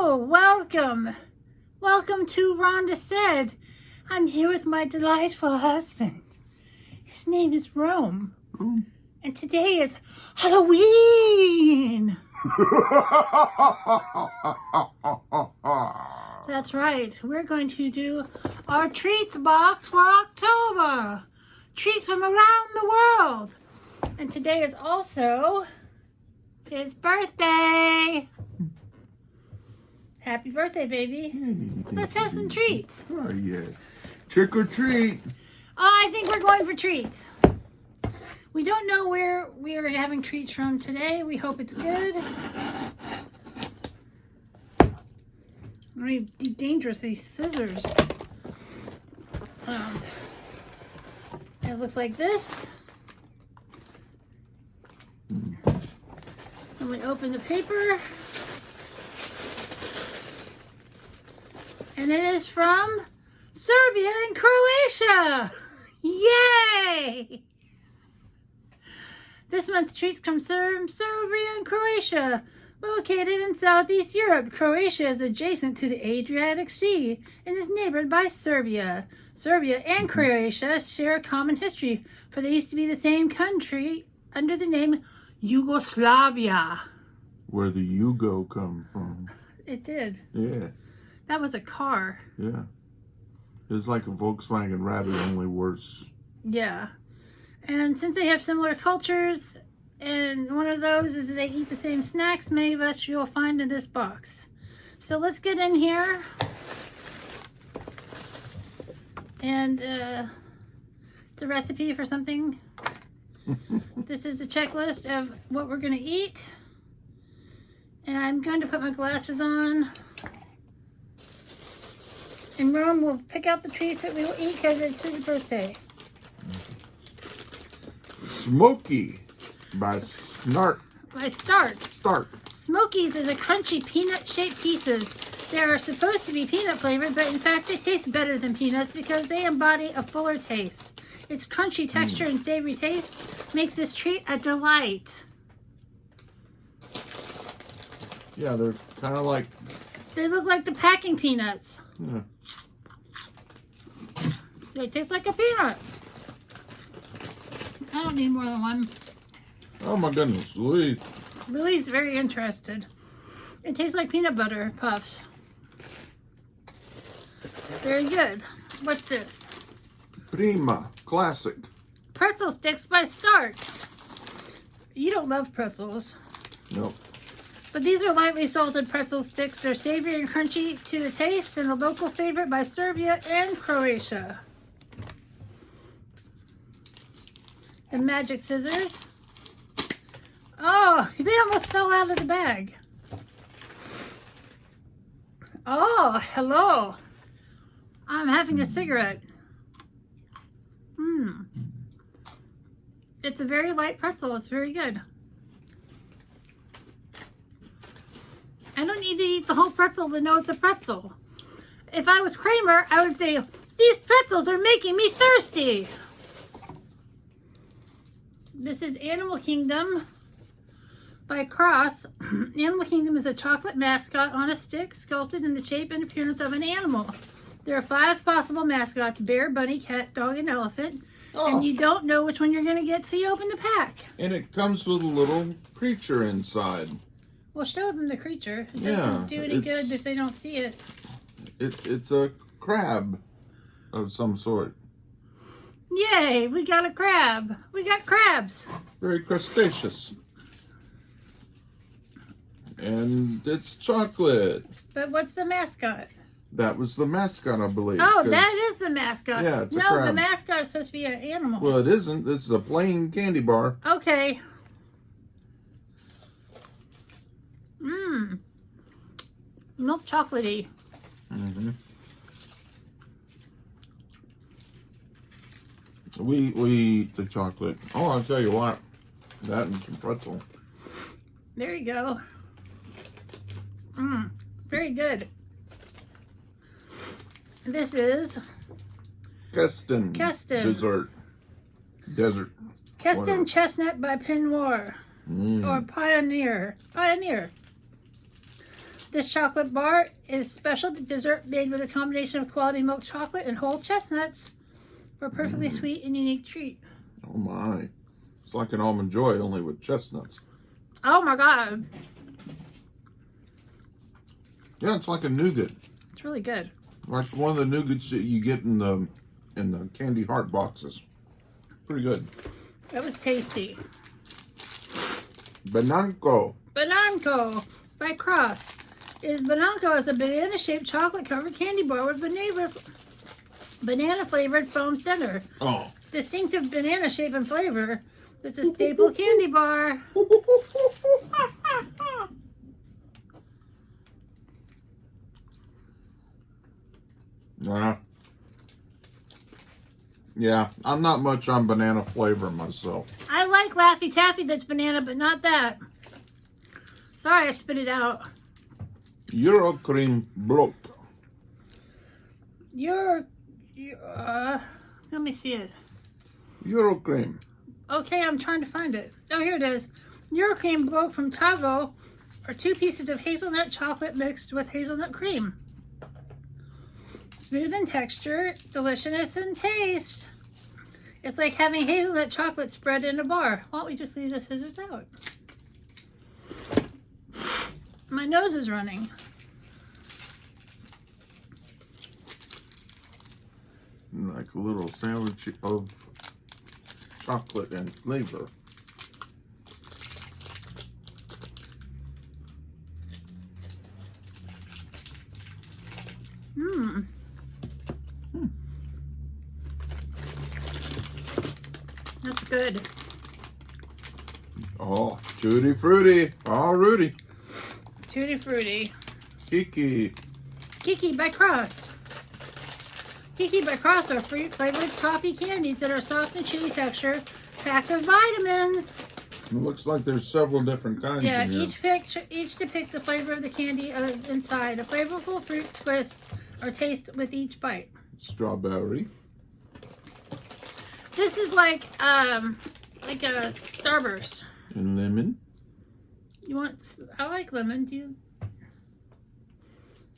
Hello, welcome. Welcome to Rhonda Said. I'm here with my delightful husband. His name is Rome. And today is Halloween. That's right. We're going to do our treats box for October. Treats from around the world. And today is also his birthday. Happy birthday, baby. Let's have some treats. Oh, yeah. Trick or treat. Oh, I think we're going for treats. We don't know where we are having treats from today. We hope it's good. Really dangerous, these scissors. It looks like this. And we open the paper. And it is from Serbia and Croatia. Yay! This month's treats come from Serbia and Croatia. Located in Southeast Europe, Croatia is adjacent to the Adriatic Sea and is neighbored by Serbia. Serbia and Croatia share a common history, for they used to be the same country under the name Yugoslavia. Where the Yugo come from. It did. Yeah. That was a car. Yeah. It's like a Volkswagen Rabbit, only worse. Yeah. And since they have similar cultures, and one of those is they eat the same snacks, many of us you'll find in this box. So let's get in here. And it's a recipe for something. This is the checklist of what we're going to eat. And I'm going to put my glasses on. And Rome will pick out the treats that we will eat because it's his birthday. Smoky by Snark. By Stark. Stark. Smokies is a crunchy peanut-shaped pieces. They are supposed to be peanut flavored, but in fact they taste better than peanuts because they embody a fuller taste. Its crunchy texture and savory taste makes this treat a delight. Yeah, they're kind of like... They look like the packing peanuts. Yeah. They taste like a peanut. I don't need more than one. Oh my goodness, Louise. Louis is very interested. It tastes like peanut butter puffs. Very good. What's this? Prima. Classic. Pretzel sticks by Stark. You don't love pretzels. Nope. But these are lightly salted pretzel sticks. They're savory and crunchy to the taste and a local favorite by Serbia and Croatia. The magic scissors. Oh, they almost fell out of the bag. Oh, hello. I'm having a cigarette. It's a very light pretzel. It's very good. I don't need to eat the whole pretzel to know it's a pretzel. If I was Kramer, I would say, these pretzels are making me thirsty. This is Animal Kingdom by Cross. Animal Kingdom is a chocolate mascot on a stick sculpted in the shape and appearance of an animal. There are 5 possible mascots: bear, bunny, cat, dog, and elephant. Oh. And you don't know which one you're going to get till you open the pack. And it comes with a little creature inside. Well, show them the creature. It Yeah, doesn't do any good if they don't see it. It's a crab of some sort. Yay, we got a crab. We got crabs. Very crustaceous. And it's chocolate. But what's the mascot? That was the mascot, I believe. Oh, that is the mascot. Yeah, it's a no, crab. the mascot is supposed to be an animal. Well, it isn't. It's a plain candy bar. Okay. Milk chocolatey. We eat the chocolate. Oh, I'll tell you what. That and some pretzel. There you go. Very good. This is Keston. Keston. Desert. Keston Whatever. Chestnut by Pinoir. Or Pioneer. This chocolate bar is special dessert made with a combination of quality milk chocolate and whole chestnuts for a perfectly sweet and unique treat. Oh my. It's like an almond joy, only with chestnuts. Oh my God. Yeah, it's like a nougat. It's really good. Like one of the nougats that you get in the candy heart boxes. Pretty good. That was tasty. BANANAKO. BANANAKO by Cross. BANANAKO is a banana-shaped chocolate-covered candy bar with banana-flavored foam center. Oh. Distinctive banana shape and flavor. It's a staple candy bar. Yeah, I'm not much on banana flavor myself. I like Laffy Taffy that's banana, but not that. Sorry, I spit it out. Eurocream block. Let me see it. Eurocream. Okay, I'm trying to find it. Oh, here it is. Eurocream block from Tavo are 2 pieces of hazelnut chocolate mixed with hazelnut cream. Smooth in texture, delicious in taste. It's like having hazelnut chocolate spread in a bar. Why don't we just leave the scissors out? My nose is running. Like a little sandwich of chocolate and flavor. Mmm. That's good. Oh, tutti frutti. Oh, Rudy. Tutti Frutti. Kiki. Kiki by Cross. Kiki by Cross are fruit flavored toffee candies that are soft and chewy texture, packed with vitamins. It looks like there's several different kinds Yeah, in here. each depicts the flavor of the candy inside. A flavorful fruit twist or taste with each bite. Strawberry. This is like a Starburst. And lemon. You want? I like lemon.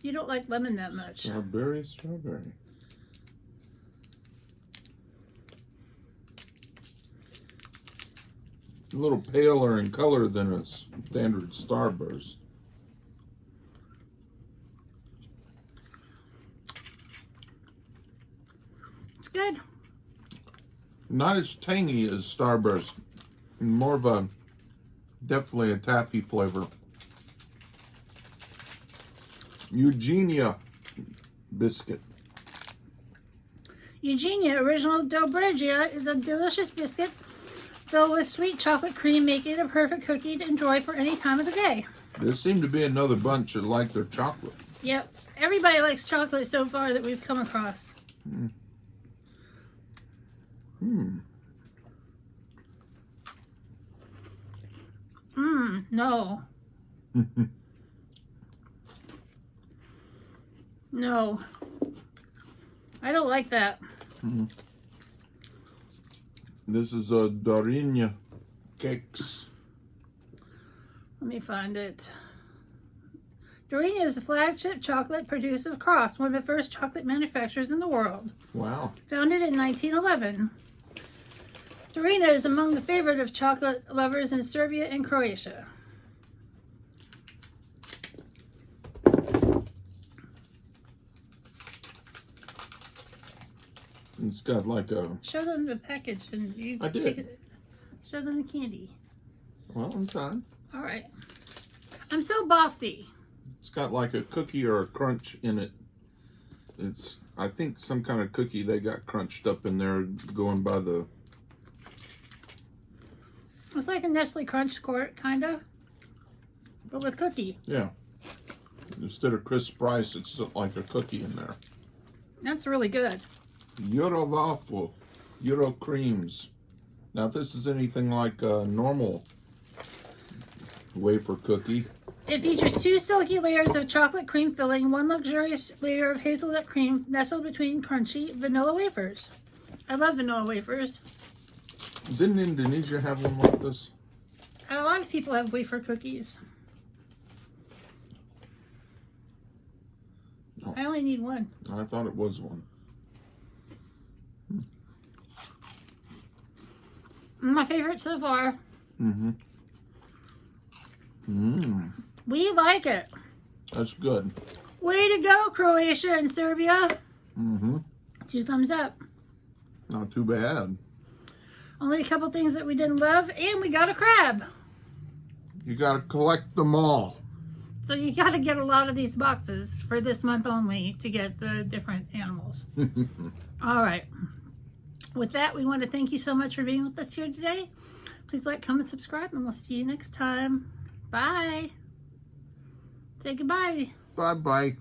You don't like lemon that much. Strawberry. A little paler in color than a standard Starburst. It's good. Not as tangy as Starburst. More of a, definitely a taffy flavor. Eugenia biscuit. Eugenia Original Dough Breggia is a delicious biscuit filled with sweet chocolate cream, making it a perfect cookie to enjoy for any time of the day. There seemed to be another bunch that like their chocolate. Yep. Everybody likes chocolate so far that we've come across. No. No. I don't like that. This is a Dorina Cakes. Let me find it. Dorina is the flagship chocolate producer of Cross, one of the first chocolate manufacturers in the world. Wow. Founded in 1911. Dorina is among the favorite of chocolate lovers in Serbia and Croatia. It's got like a... Show them the package and you I did. take it. Show them the candy. Well, I'm trying. All right. I'm so bossy. It's got like a cookie or a crunch in it. It's, I think, some kind of cookie they got crunched up in there going by the... It's like a Nestle Crunch kind of, but with cookie. Yeah. Instead of crisp rice, it's like a cookie in there. That's really good. Euro waffle, Euro creams. Now, if this is anything like a normal wafer cookie. It features 2 silky layers of chocolate cream filling, 1 luxurious layer of hazelnut cream nestled between crunchy vanilla wafers. I love vanilla wafers. Didn't Indonesia have one like this? A lot of people have wafer cookies. I only need one. I thought it was one. My favorite so far. Mm-hmm. Mmm. We like it. That's good. Way to go, Croatia and Serbia. Mm-hmm. 2 thumbs up. Not too bad. Only a couple things that we didn't love, and we got a crab. You gotta collect them all. So you got to get a lot of these boxes for this month only to get the different animals. All right. With that, we want to thank you so much for being with us here today. Please like, comment, subscribe, and we'll see you next time. Bye. Say goodbye. Bye-bye.